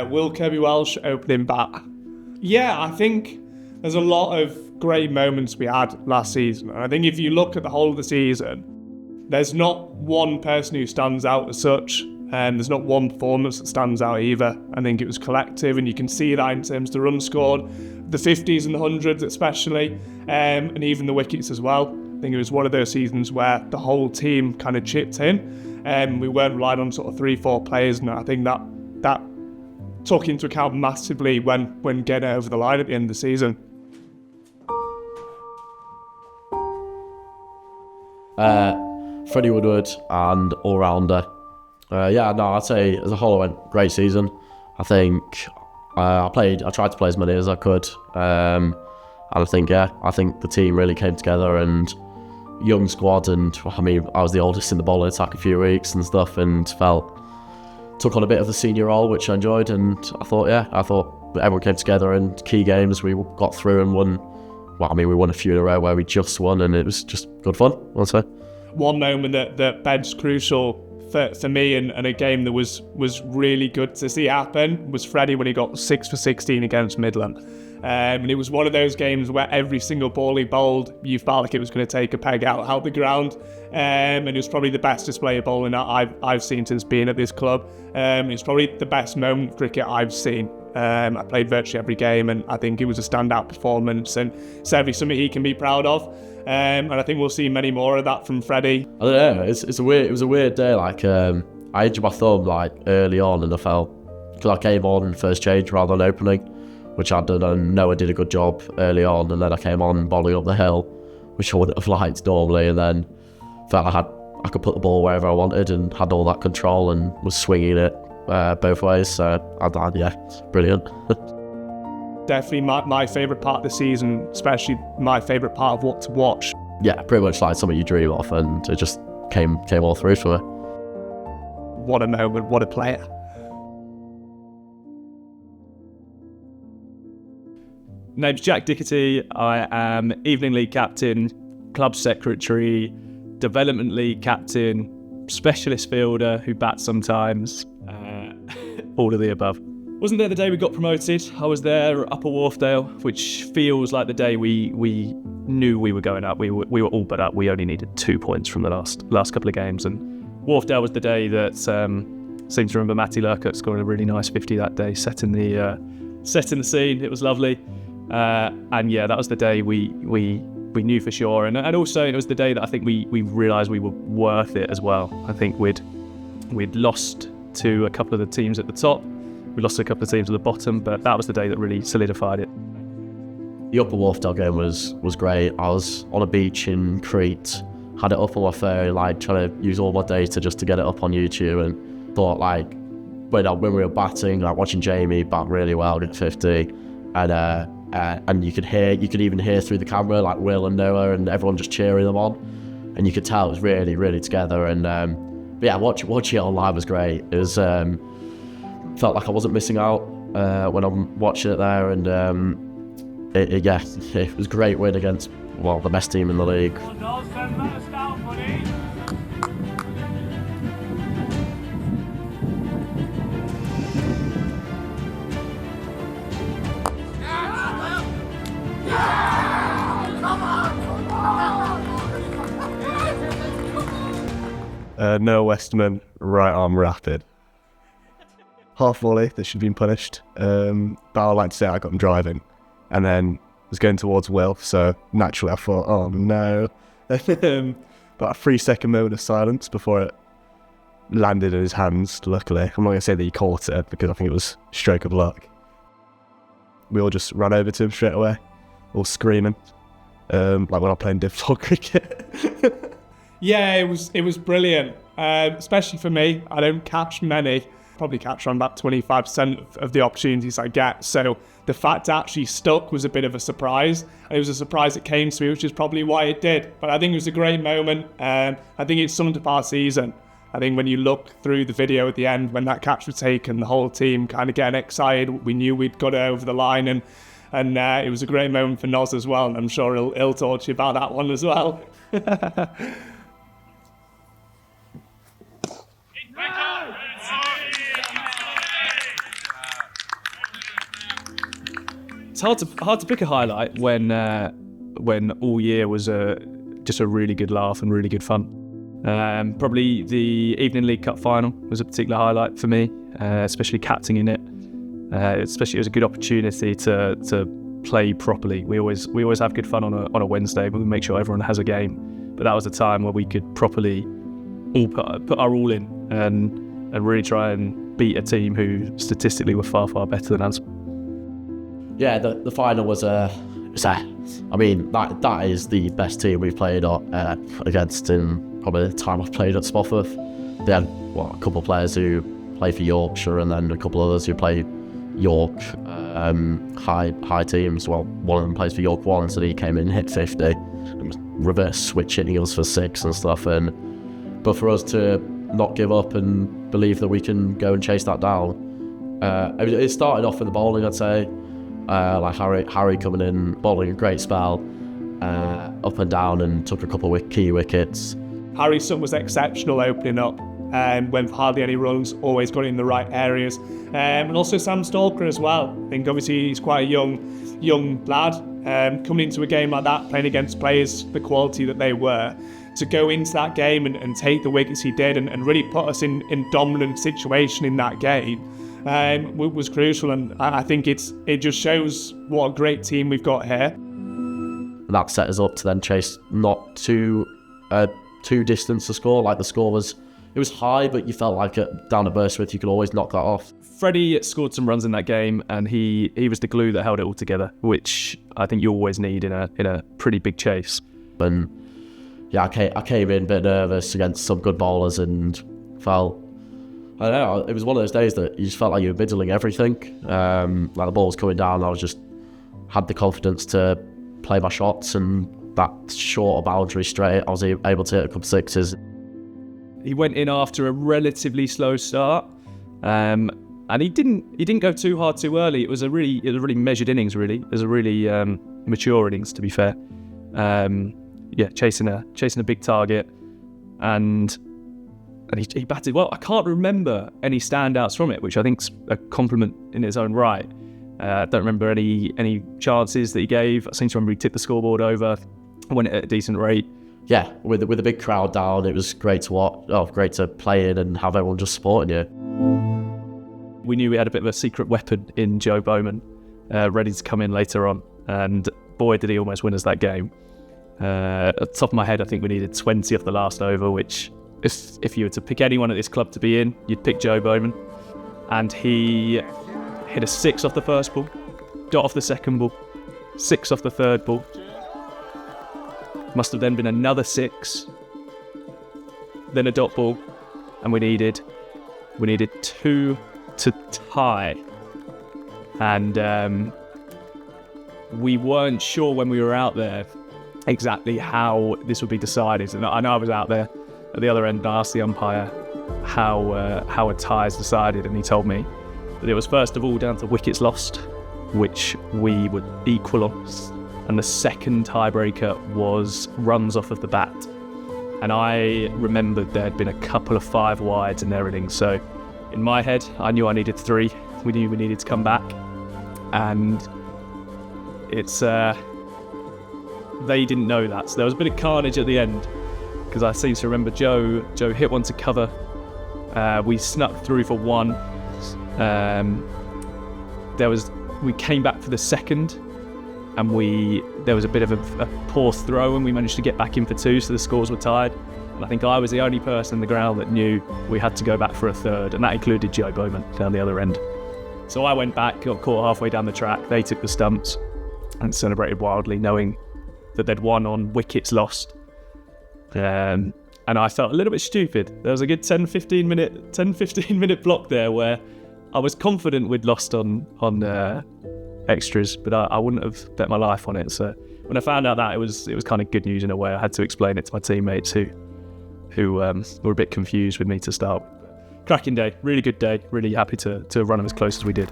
Will Kirby Welsh opening bat. Yeah, I think there's a lot of great moments we had last season. And I think if you look at the whole of the season, there's not one person who stands out as such. And there's not one performance that stands out either. I think it was collective, and you can see that in terms of the runs scored, the 50s and the 100s especially, and even the wickets as well. I think it was one of those seasons where the whole team kind of chipped in, and we weren't relying on sort of 3-4 players, and I think that took into account massively when getting over the line at the end of the season. Freddie Woodward and all-rounder. I'd say as a whole it went great season. I think I tried to play as many as I could, and I think the team really came together, and young squad, and I was the oldest in the bowling attack a few weeks and stuff, and took on a bit of the senior role, which I enjoyed, and I thought everyone came together, and key games we got through and won. We won a few in a row where we just won, and it was just good fun, I'll say. One moment that Bed's crucial for me and a game that was really good to see happen was Freddie when he got 6 for 16 against Midland. And it was one of those games where every single ball he bowled, you felt like it was going to take a peg out the ground. And it was probably the best display of bowling that I've seen since being at this club. It's probably the best moment of cricket I've seen. I played virtually every game, and I think it was a standout performance, and certainly something he can be proud of. And I think we'll see many more of that from Freddie. I don't know. It was a weird day. I injured my thumb early on, and I felt because I came on first change rather than opening, which I'd done, and Noah did a good job early on, and then I came on bowling up the hill, which I wouldn't have liked normally, and then felt I could put the ball wherever I wanted and had all that control and was swinging it both ways. So it's brilliant. Definitely my favourite part of the season, especially my favourite part of what to watch. Yeah, pretty much something you dream of, and it just came all through for me. What a moment, what a player. Name's Jack Dickety. I am Evening League captain, club secretary, development league captain, specialist fielder who bats sometimes, all of the above. Wasn't there the day we got promoted. I was there at Upper Wharfdale, which feels like the day we knew we were going up. We were all but up. We only needed 2 points from the last couple of games, and Wharfdale was the day that seems to remember Matty Lurkett scoring a really nice 50 that day, setting the scene. It was lovely, and yeah, that was the day we knew for sure, and also it was the day that I think we realised we were worth it as well. I think we'd lost to a couple of the teams at the top. We lost to a couple of teams at the bottom, but that was the day that really solidified it. The Upper Wharfdale game was great. I was on a beach in Crete, had it up on my phone, trying to use all my data just to get it up on YouTube, and thought when we were batting, watching Jamie bat really well, get 50, and you could even hear through the camera Will and Noah and everyone just cheering them on, and you could tell it was really, really together. And watching it online was great. It was felt like I wasn't missing out when I'm watching it there, and it was a great win against the best team in the league. Noah Westerman, right arm rapid. Half volley, that should have been punished. But I'd like to say I got him driving, and then was going towards Will, so naturally I thought, oh no. But a 3-second moment of silence before it landed in his hands, luckily. I'm not going to say that he caught it, because I think it was stroke of luck. We all just ran over to him straight away, all screaming, like when I'm playing div floor cricket. Yeah, it was brilliant, especially for me. I don't catch many. Probably catch on about 25% of the opportunities I get. So the fact it actually stuck was a bit of a surprise. And it was a surprise it came to me, which is probably why it did. But I think it was a great moment. I think it summed up our season. I think when you look through the video at the end, when that catch was taken, the whole team kind of getting excited. We knew we'd got it over the line, and it was a great moment for Noz as well, and I'm sure he'll talk to you about that one as well. It's hard to pick a highlight when all year was just a really good laugh and really good fun. Probably the Evening League Cup final was a particular highlight for me, especially captaining it. Especially it was a good opportunity to play properly. We always have good fun on a Wednesday, but we make sure everyone has a game. But that was a time where we could properly all put our all in and really try and beat a team who statistically were far better than us. Yeah, the final was I mean, that is the best team we've played against in probably the time I've played at Spofforth. They had a couple of players who play for Yorkshire, and then a couple of others who play York high teams. Well, one of them plays for York 1, so he came in, hit 50, and was reverse switch hitting us for 6 and stuff. But for us to not give up and believe that we can go and chase that down, it started off with the bowling, I'd say. Like Harry coming in, bowling a great spell, up and down, and took a couple of key wickets. Harry's son was exceptional opening up, went for hardly any runs, always got in the right areas. And also Sam Stalker as well. I think obviously he's quite a young lad, coming into a game like that, playing against players the quality that they were, to go into that game and take the wickets he did and really put us in dominant situation in that game. Was crucial, and I think it just shows what a great team we've got here. And that set us up to then chase not too distant to score. Like the score was high, but you felt like down at Bursworth you could always knock that off. Freddie scored some runs in that game, and he was the glue that held it all together, which I think you always need in a pretty big chase. And yeah, I came in a bit nervous against some good bowlers and felt, I don't know, it was one of those days that you just felt like you were middling everything. Like the ball was coming down, I just had the confidence to play my shots, and that short of boundary straight, I was able to hit a couple of sixes. He went in after a relatively slow start, and he didn't go too hard too early. It was a really measured innings. Really, it was a really mature innings, to be fair. Chasing a big target, and he batted well. I can't remember any standouts from it, which I think's a compliment in its own right. I don't remember any chances that he gave. I seem to remember he tipped the scoreboard over, went at a decent rate. Yeah, with a big crowd down, it was great to watch. Oh, great to play in and have everyone just supporting you. We knew we had a bit of a secret weapon in Joe Bowman, ready to come in later on, and boy did he almost win us that game. At the top of my head, I think we needed 20 off the last over, which if you were to pick anyone at this club to be in, you'd pick Joe Bowman. And he hit a 6 off the first ball, dot off the second ball, 6 off the third ball. Must have then been another 6, then a dot ball, and we needed 2 to tie. And we weren't sure when we were out there exactly how this would be decided. And I know I was out there at the other end, and I asked the umpire how a tie is decided, and he told me that it was first of all down to wickets lost, which we would equal on, and the second tiebreaker was runs off of the bat. And I remembered there had been a couple of 5 wides in their innings, so in my head I knew I needed 3. We knew we needed to come back, and it's they didn't know that, so there was a bit of carnage at the end, because I seem to remember Joe hit one to cover. We snuck through for 1. We came back for the second, and there was a bit of a poor throw, and we managed to get back in for 2, so the scores were tied. And I think I was the only person on the ground that knew we had to go back for a third, and that included Joe Bowman down the other end. So I went back, got caught halfway down the track. They took the stumps and celebrated wildly, knowing that they'd won on wickets lost. And I felt a little bit stupid. There was a good 10-15 minute block there where I was confident we'd lost on extras, but I wouldn't have bet my life on it. So when I found out that, it was kind of good news in a way. I had to explain it to my teammates who who were a bit confused with me to start. Cracking day, really good day. Really happy to run them as close as we did.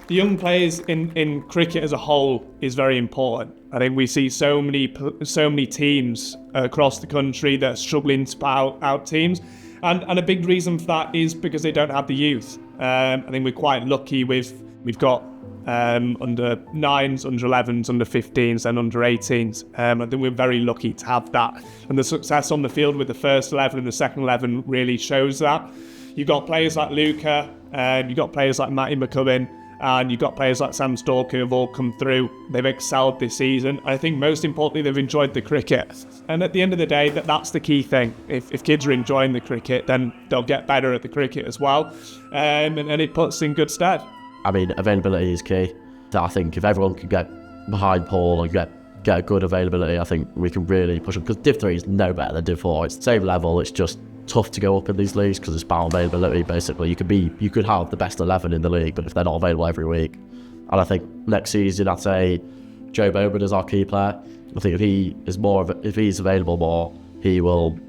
The young players in cricket as a whole is very important. I think we see so many teams across the country that are struggling to out teams, and a big reason for that is because they don't have the youth. I think we're quite lucky we've got under 9s, under 11s, under 15s and under 18s. I think we're very lucky to have that, and the success on the field with the first 11 and the second 11 really shows that. You've got players like Luca, you've got players like Matty McCubbin, and you've got players like Sam Stalker who have all come through. They've excelled this season. I think most importantly, they've enjoyed the cricket. And at the end of the day, that's the key thing. If kids are enjoying the cricket, then they'll get better at the cricket as well. And it puts in good stead. I mean, availability is key. I think if everyone can get behind Paul and get a good availability, I think we can really push them. Because Div 3 is no better than Div 4. It's the same level, it's just tough to go up in these leagues because it's about availability. Basically, you could have the best 11 in the league, but if they're not available every week, and I think next season I'd say Joe Bowman is our key player. I think if he's available more, he will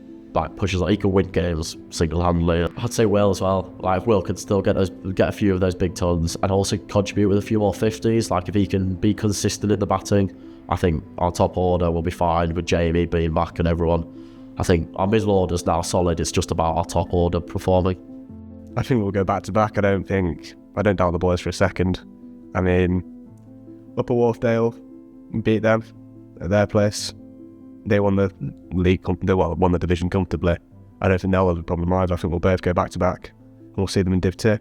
he can win games single-handedly. I'd say Will as well. Like if Will can still get a few of those big tons and also contribute with a few more 50s. Like if he can be consistent in the batting, I think our top order will be fine with Jamie being back and everyone. I think our middle order's now solid. It's just about our top order performing. I think we'll go back to back. I don't doubt the boys for a second. I mean, Upper Wharfdale beat them at their place. They won the league. Won the division comfortably. I don't think they'll have a problem either. I think we'll both go back to back. We'll see them in Div 2.